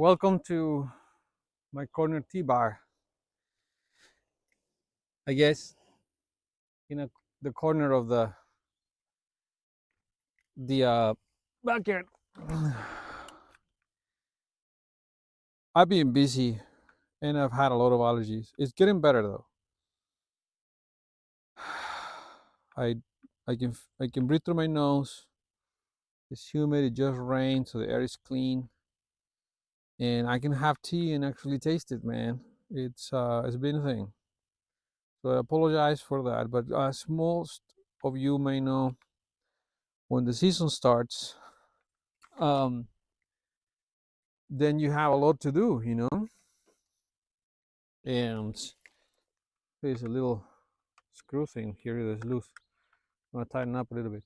Welcome to my corner tea bar. I guess in the corner of the backyard. I've been busy and I've had a lot of allergies. It's getting better though. I I can breathe through my nose. It's humid. It just rained, so the air is clean, and I can have tea and actually taste it, man. It's been a thing. So I apologize for that. But as most of you may know, when the season starts, um, then you have a lot to do. And there's a little screw thing here that's loose. I'm gonna tighten up a little bit.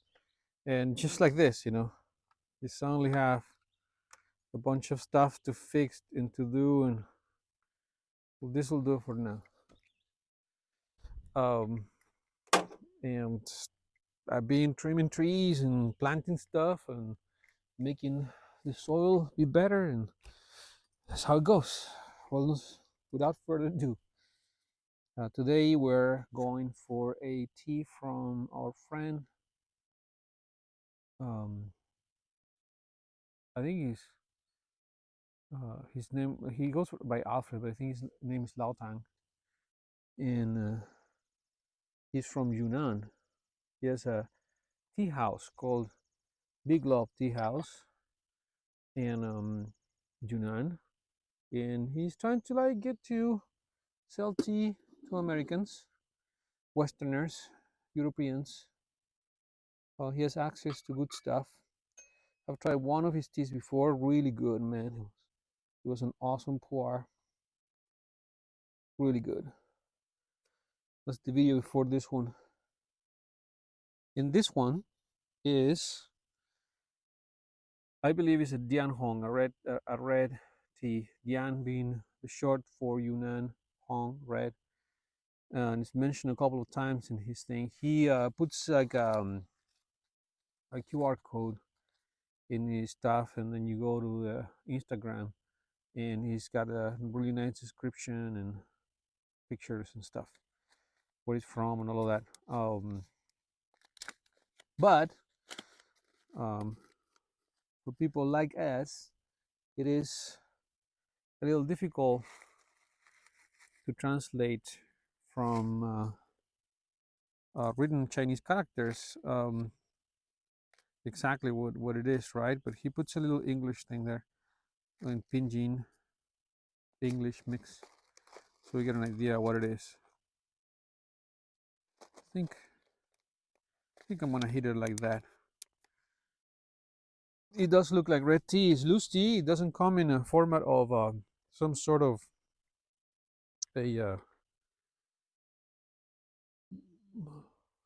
And just like this, you suddenly have a bunch of stuff to fix and to do, and well, this will do for now. Um, and I've been trimming trees and planting stuff and making the soil be better, and that's how it goes. Well, without further ado, today we're going for a tea from our friend. Um, I think his name. He goes by Alfred, but I think his name is Lao Tang, and he's from Yunnan. He has a tea house called Big Love Tea House in Yunnan, and he's trying to like get to sell tea to Americans, Westerners, Europeans. He has access to good stuff. I've tried one of his teas before, really good, man. It was an awesome pour, really good. That's the video before this one. And this one is, I believe, is a Dian Hong, a red tea. Dian being the short for Yunnan, Hong, red. And it's mentioned a couple of times in his thing. He puts like a QR code in his stuff, and then you go to the Instagram, and he's got a really nice description and pictures and stuff, where it's from and all of that. But for people like us, it is a little difficult to translate from written Chinese characters exactly what it is, right? But he puts a little English thing there in Pinyin, English mix, so we get an idea what it is. I think I'm gonna hit it like that. It does look like red tea. It's loose tea. It doesn't come in a format of some sort of a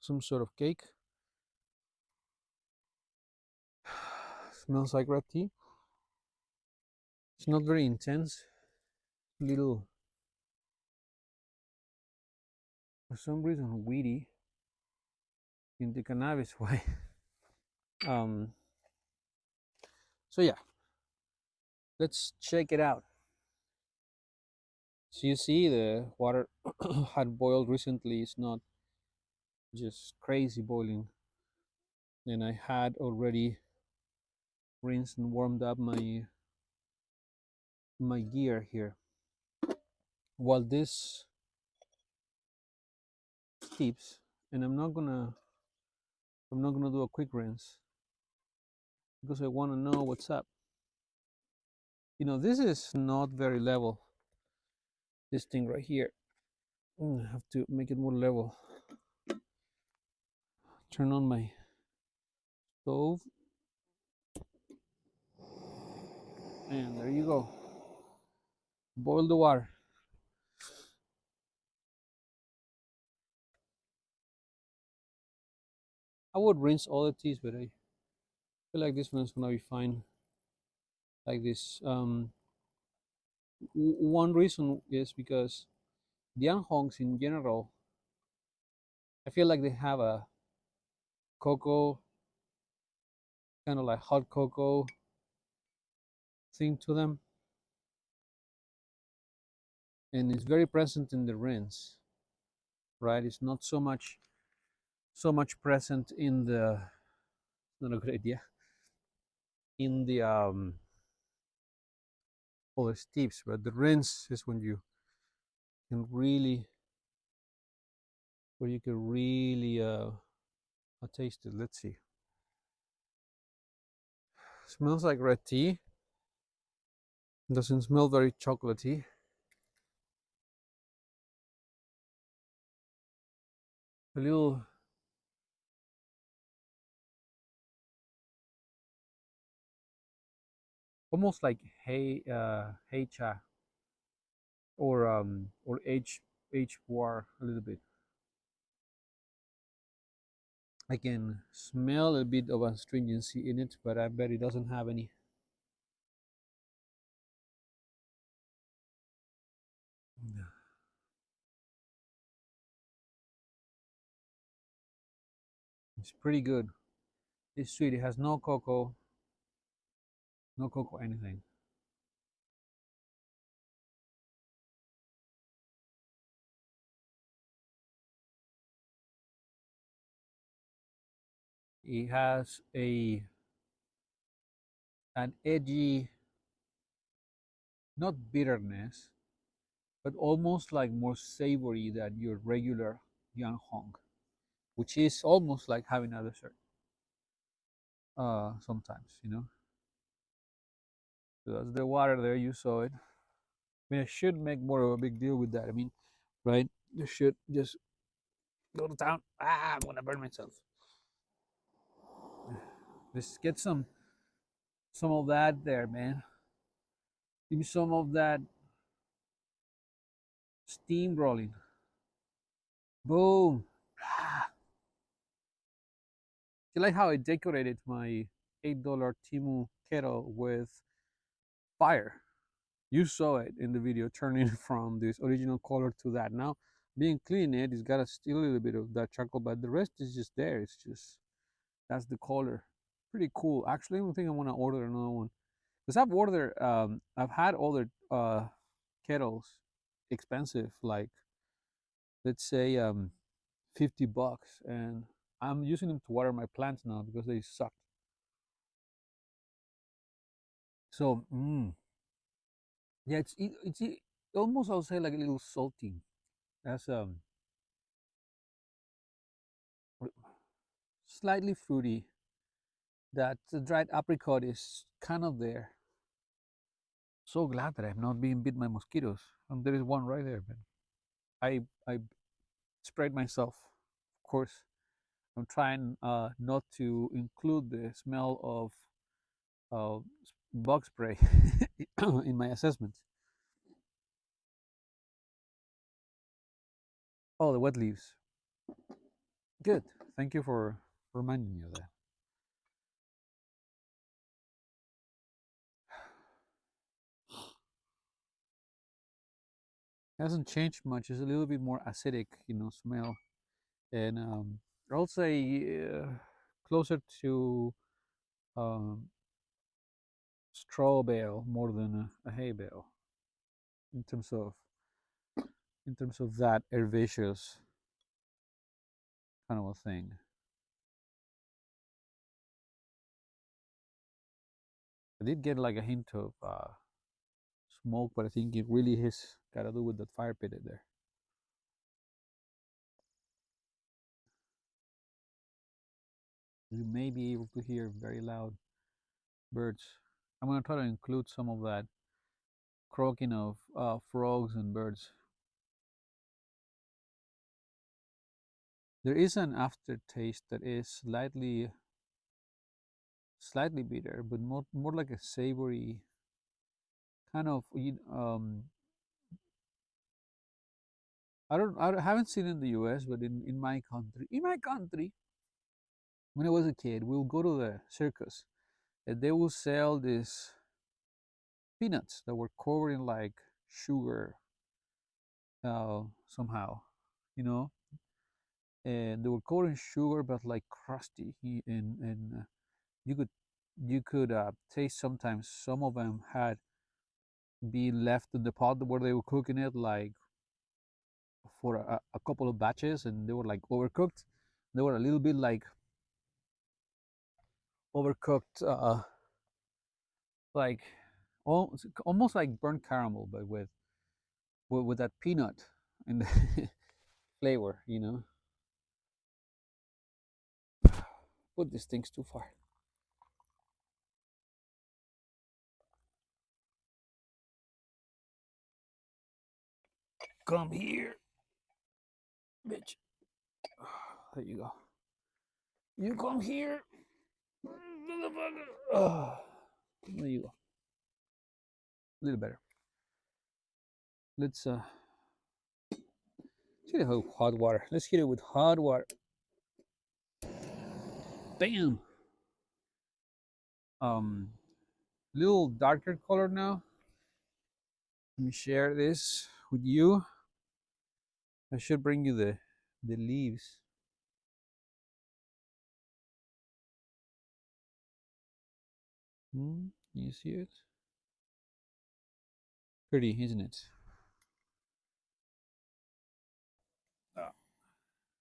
some sort of cake. Smells like red tea. It's not very intense. Little, for some reason, weedy in the cannabis way. Um, so yeah, let's check it out. So you see, the water had boiled recently. It's not just crazy boiling, and I had already rinsed and warmed up my gear here. While this steeps, and I'm not gonna do a quick rinse because I want to know what's up. This is not very level. This thing right here. I have to make it more level. Turn on my stove, and there you go. Boil the water. I would rinse all the teas, but I feel like this one's gonna be fine like this. One reason is because the Anhongs in general, I feel like they have a cocoa, kind of like hot cocoa thing to them. and it's very present in the rinse, right? It's not so much present in the, not a good idea, in the other steeps, but the rinse is when you can really, where you can really taste it. Let's see. Smells like red tea. Doesn't smell very chocolatey. A little, almost like hay cha, or H Puerh a little bit. I can smell a bit of astringency in it, but I bet it doesn't have any. It's pretty good. It's sweet. It has no cocoa anything. It has a an edgy, not bitterness, but almost like more savory than your regular yang hong, which is almost like having a dessert. Sometimes, you know. So that's the water there. You saw it. I mean, I should make more of a big deal with that. I mean, right? You should just go to town. Ah, I'm gonna burn myself. Just get some of that there, man. Give me some of that steam rolling. Boom. Ah, you like how I decorated my $8 Timu kettle with fire? You saw it in the video, turning from this original color to that. Now, being clean, it's got a still a little bit of that charcoal, but the rest is just there. It's just, that's the color. Pretty cool. Actually, I don't think I want to order another one, because I've had other kettles, expensive, like let's say $50, and I'm using them to water my plants now because they suck. So yeah, almost, I'll say, like a little salty. That's slightly fruity. That dried apricot is kind of there. So glad that I've not been bit by mosquitoes. And there is one right there, man. I sprayed myself. Of course, I'm trying not to include the smell of uh, bug spray in my assessment. Oh, the wet leaves. Good. Thank you for reminding me of that. It hasn't changed much. It's a little bit more acidic, smell, and I'll say closer to um, straw bale more than a hay bale in terms of that herbaceous kind of a thing. I did get like a hint of smoke, but I think it really has got to do with that fire pit there. You may be able to hear very loud birds. I'm going to try to include some of that croaking of frogs and birds. There is an aftertaste that is slightly bitter, but more like a savory kind of. I haven't seen it in the U.S., but in my country, when I was a kid, we'll go to the circus, and they will sell these peanuts that were covered in like sugar, somehow, you know, and they were covered in sugar, but like crusty, and you could taste sometimes some of them had be left in the pot where they were cooking it like for a couple of batches, and they were like overcooked. They were a little bit like overcooked, like almost like burnt caramel, but with that peanut and the flavor. Put these things too far. Come here, bitch. There you go. You come here, motherfucker. There you go. A little better. Let's hit it with hot water. Let's hit it with hot water. Bam. Little darker color now. Let me share this with you. I should bring you the leaves. You see it? Pretty, isn't it?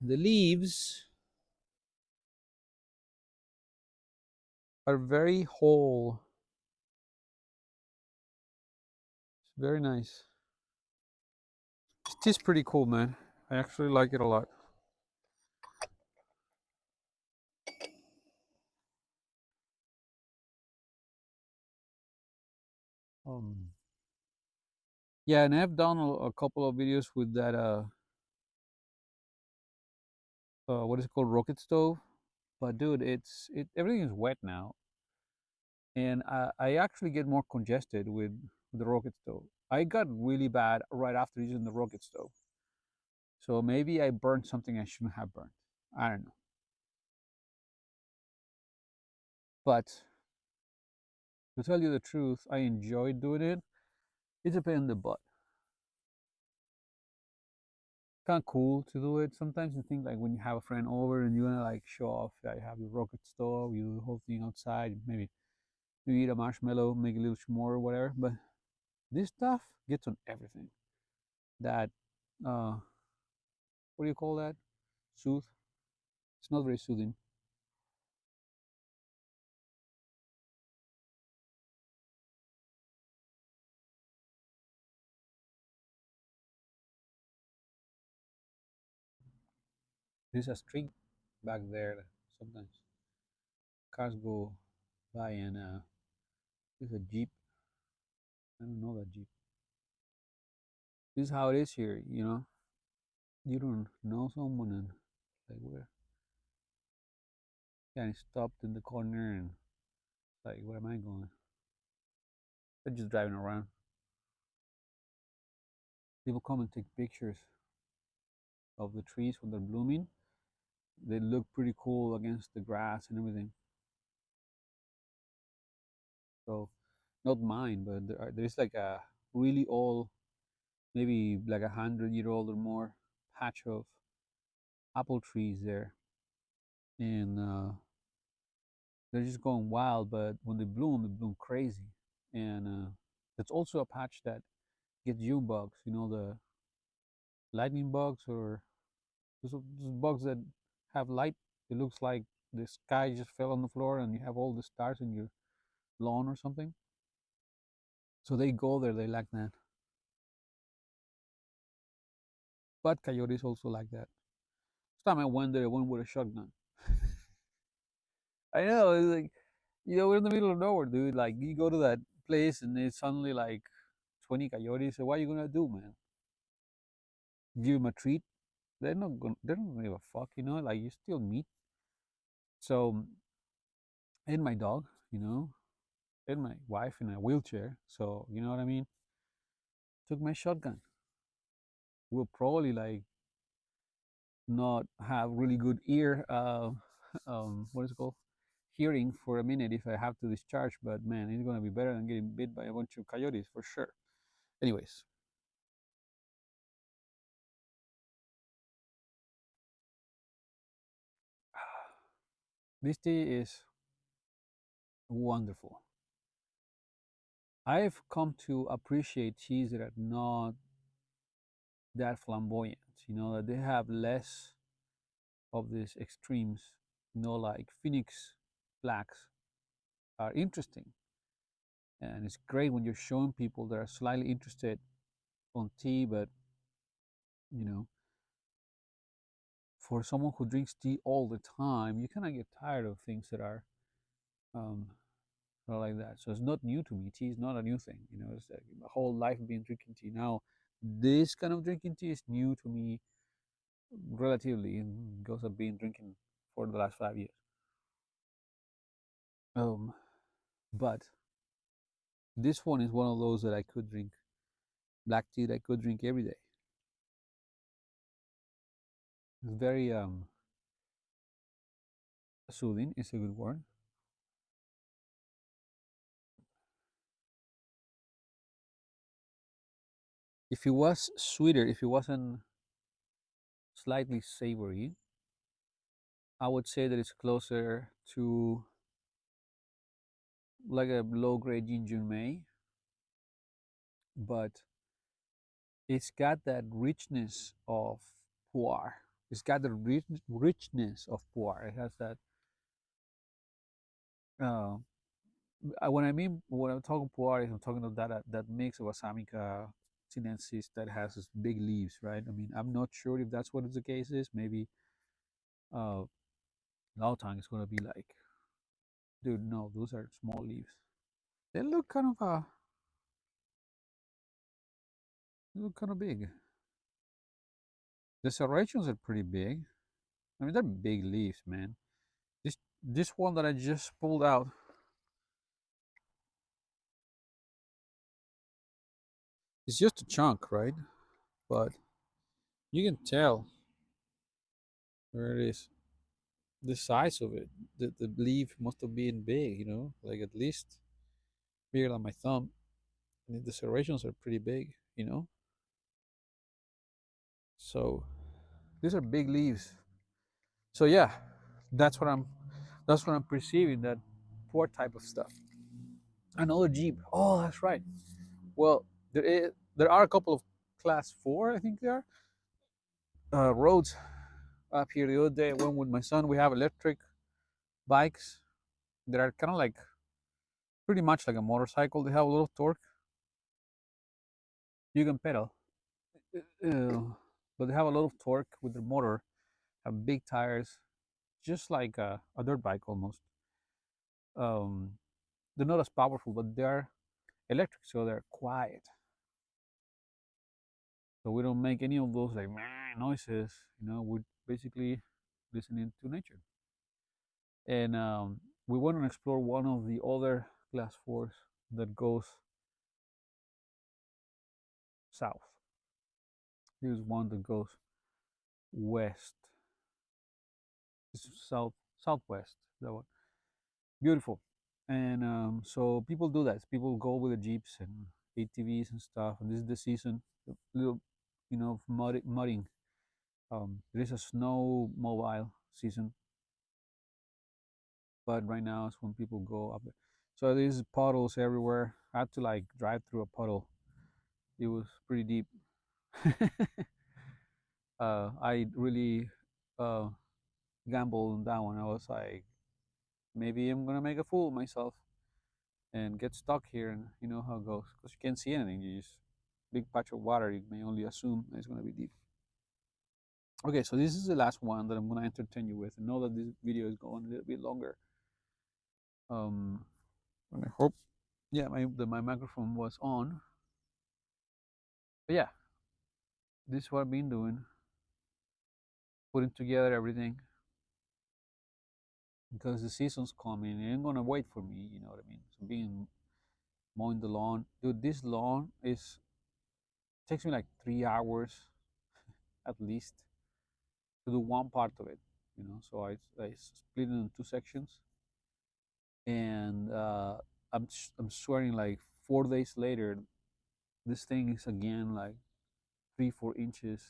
The leaves are very whole. It's very nice. It is pretty cool, man. I actually like it a lot. Um, yeah, and I've done a couple of videos with that. What is it called? Rocket stove. But dude, everything is wet now, and I actually get more congested with the rocket stove. I got really bad right after using the rocket stove. So maybe I burned something I shouldn't have burned. I don't know. But to tell you the truth, I enjoy doing it. It's a pain in the butt. Kind of cool to do it. Sometimes you think like when you have a friend over and you wanna like show off, yeah, you have your rocket stove, you do the whole thing outside. Maybe you eat a marshmallow, make a little s'more or whatever. But this stuff gets on everything. That what do you call that? Soothe. It's not very soothing. There's a street back there that sometimes cars go by, and there's a jeep. I don't know that jeep. This is how it is here. You don't know someone, and like where, yeah, and stopped in the corner, and like, where am I going? They're just driving around. People come and take pictures of the trees when they're blooming. They look pretty cool against the grass and everything. So, not mine, but there's like a really old, maybe like 100-year-old or more, patch of apple trees there, and they're just going wild. But when they bloom crazy, and that's also a patch that gets June bugs. The lightning bugs, or those bugs that have light. It looks like the sky just fell on the floor and you have all the stars in your lawn or something. So they go there. They like that. But coyotes also like that. Last time I went there, I went with a shotgun. I know, it's like, we're in the middle of nowhere, dude. Like, you go to that place and it's suddenly like 20 coyotes. So what are you gonna do, man? Give them a treat? They're not gonna give a fuck, like, you still meat. So, and my dog, and my wife in a wheelchair. So, you know what I mean? Took my shotgun. We'll probably like not have really good ear, what is it called? Hearing for a minute if I have to discharge, but man, it's gonna be better than getting bit by a bunch of coyotes for sure. Anyways, this tea is wonderful. I've come to appreciate teas that are not that flamboyant. That they have less of these extremes. Like Phoenix blacks are interesting, and it's great when you're showing people that are slightly interested on tea. But you know, for someone who drinks tea all the time, you kind of get tired of things that are um, not like that. So it's not new to me. Tea is not a new thing. It's like my whole life being drinking tea. Now, this kind of drinking tea is new to me relatively, because I've been drinking for the last 5 years. Um, but this one is one of those that I could drink. Black tea that I could drink every day. It's very soothing. Is a good word. If it was sweeter, if it wasn't slightly savory, I would say that it's closer to like a low grade ginger may, but it's got that richness of pu'er. It's got the richness of pu'er. It has that. Uh, when I'm talking pu'er, I'm talking about that mix of Assamica sinensis that has these big leaves, right? I mean, I'm not sure if that's what the case is. Maybe uh, Laotang is gonna be like, dude, no, those are small leaves. They look big. The serrations are pretty big. I mean, they're big leaves, man. This one that I just pulled out, it's just a chunk, right? But you can tell where it is. The size of it, the leaf must have been big, like at least bigger than my thumb. And the serrations are pretty big. So these are big leaves. So yeah, that's what I'm that's what I'm perceiving, that poor type of stuff. Another Jeep. Oh, that's right. Well, there are a couple of class 4, I think they are, roads up here. The other day I went with my son. We have electric bikes that are kind of like pretty much like a motorcycle. They have a lot of torque. You can pedal, uh, but they have a lot of torque with the motor. Have big tires, just like a dirt bike almost. Um, they're not as powerful, but they're electric, so they're quiet. So we don't make any of those like "meh" noises. We're basically listening to nature. And we want to explore one of the other class 4s that goes south. Here's one that goes west. It's southwest. That one. Beautiful. And so people do that. People go with the jeeps and ATVs and stuff. And this is the season, the little, mudding. There is a snowmobile season, but right now is when people go up there. So there's puddles everywhere. I had to like drive through a puddle. It was pretty deep. I really uh, gambled on that one. I was like, maybe I'm gonna make a fool of myself and get stuck here, and you know how it goes because you can't see anything. You just big patch of water. You may only assume it's gonna be deep. Okay, so this is the last one that I'm gonna entertain you with. I know that this video is going a little bit longer. Um, and I hope, yeah, my microphone was on. But yeah, this is what I've been doing, putting together everything because the season's coming. It ain't gonna wait for me. You know what I mean? So being mowing the lawn, dude. This lawn is takes me like 3 hours at least to do one part of it. So I split it in 2 sections, and I'm swearing like 4 days later, this thing is again like 3 4 inches.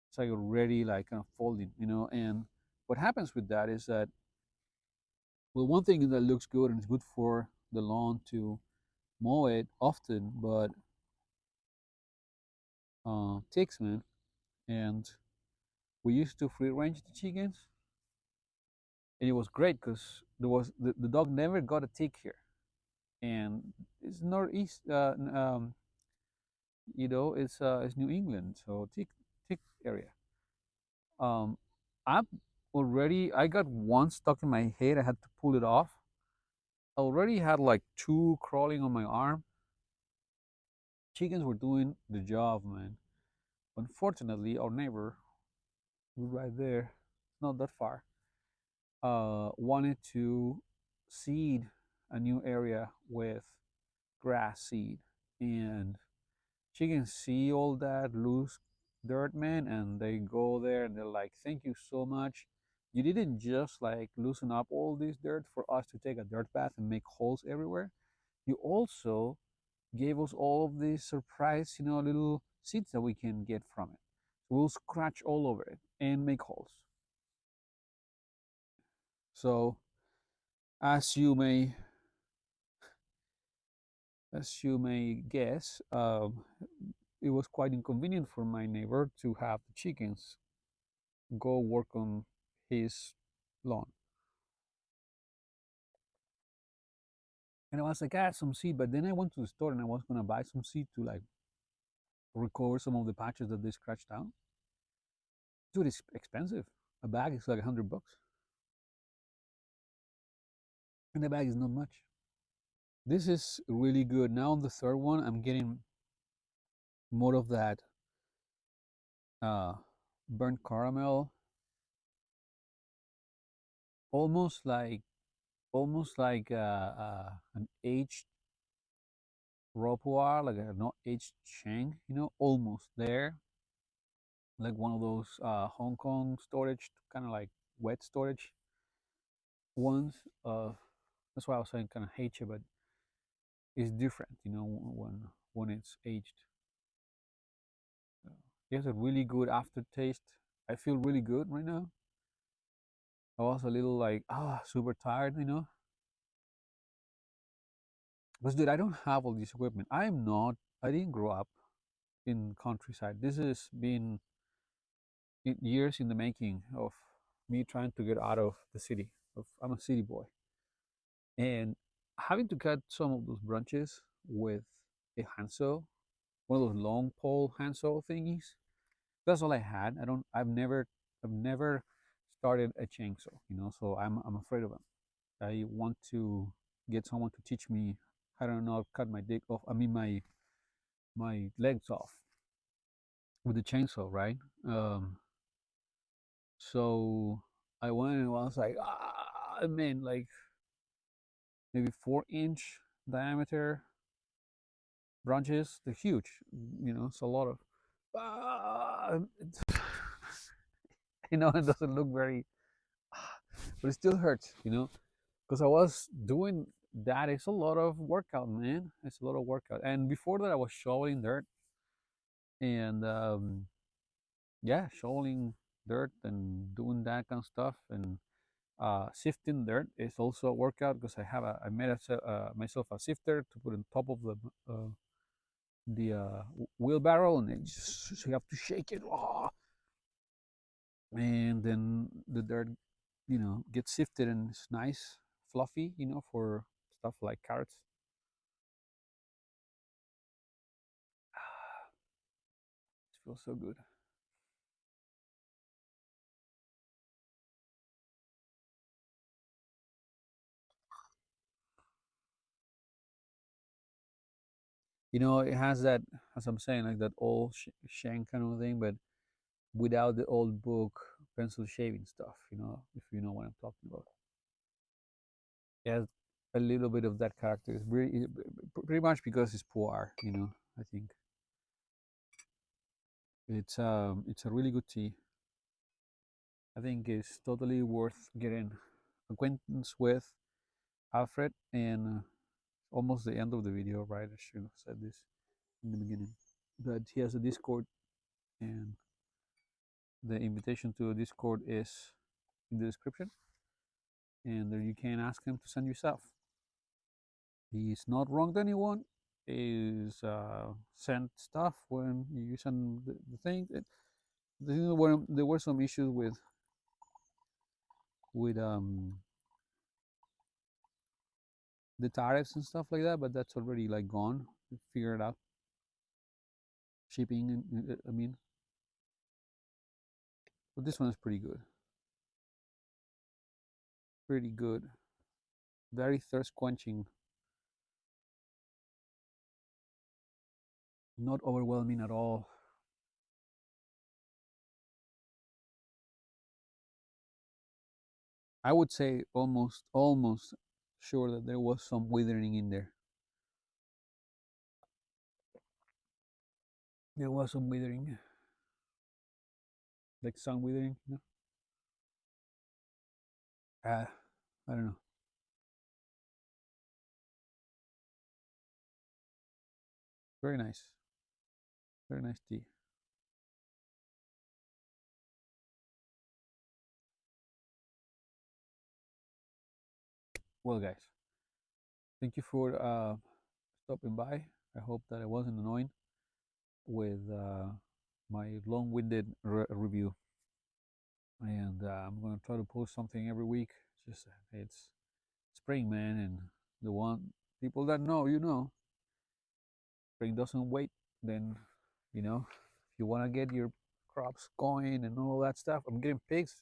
It's like already like kind of folding. And what happens with that is that, well, one thing that looks good and is good for the lawn to mow it often, but ticks, man. And we used to free range the chickens, and it was great because the dog never got a tick here, and it's northeast, it's New England, so tick area. Um, I got one stuck in my head. I had to pull it off. I already had like two crawling on my arm. Chickens were doing the job, man. Unfortunately, our neighbor, who's right there, not that far, wanted to seed a new area with grass seed, and chickens see all that loose dirt, man, and they go there and they're like, "Thank you so much. You didn't just like loosen up all this dirt for us to take a dirt bath and make holes everywhere. You also gave us all of these surprise, little seeds that we can get from it. We'll scratch all over it and make holes." So, as you may guess, it was quite inconvenient for my neighbor to have the chickens go work on his lawn. And I was like, I had some seed, but then I went to the store and I was gonna buy some seed to like recover some of the patches that they scratched out. Dude, it's expensive. A bag is like $100, and the bag is not much. This is really good. Now on the third one, I'm getting more of that uh, burnt caramel, almost like an aged raw puar, like a not aged chang, almost there, like one of those Hong Kong storage, kind of like wet storage ones. That's why I was saying kind of hate you, but it's different, when it's aged. Uh, it has a really good aftertaste. I feel really good right now. I was a little like super tired, because dude, I don't have all this equipment. I didn't grow up in countryside. This has been years in the making of me trying to get out of the city. I'm a city boy, and having to cut some of those branches with a handsaw, one of those long pole handsaw thingies. That's all I had. I've never started a chainsaw. So I'm afraid of them. I want to get someone to teach me how to not cut my dick off. I mean my legs off with the chainsaw, right? So I went and was like, I mean, like maybe 4-inch diameter branches. They're huge. It's a lot of. Ah, it doesn't look very, but it still hurts. Because I was doing that. It's a lot of workout, man. It's a lot of workout. And before that, I was shoveling dirt and yeah, shoveling dirt and doing that kind of stuff. And sifting dirt is also a workout because I made myself a sifter to put on top of the wheelbarrow, and then so you have to shake it, and then the dirt, gets sifted and it's nice, fluffy, for stuff like carrots. It feels so good. It has that, as I'm saying, like that old shank kind of thing, but without the old book pencil shaving stuff. If you know what I'm talking about. It has a little bit of that character. It's pretty much because it's Puar. I think it's a really good tea. I think it's totally worth getting acquaintance with Alfred, and almost the end of the video, right? I should have said this in the beginning. That he has a Discord, and the invitation to a Discord is in the description, and there you can ask him to send yourself. He's not wronged anyone, is scent stuff when you use the thing. There were some issues with the tariffs and stuff like that, but that's already like gone. Figured out shipping. I mean, but this one is pretty good. Pretty good. Very thirst quenching. Not overwhelming at all. I would say almost sure that there was some withering in there. There was some withering, like sun withering. I don't know. Very nice. Very nice tea. Well, guys, thank you for stopping by. I hope that I wasn't annoying with my long-winded review, and I'm gonna try to post something every week. Just it's spring, man, and the one people that know, spring doesn't wait. Then, if you want to get your crops going and all that stuff, I'm getting pigs.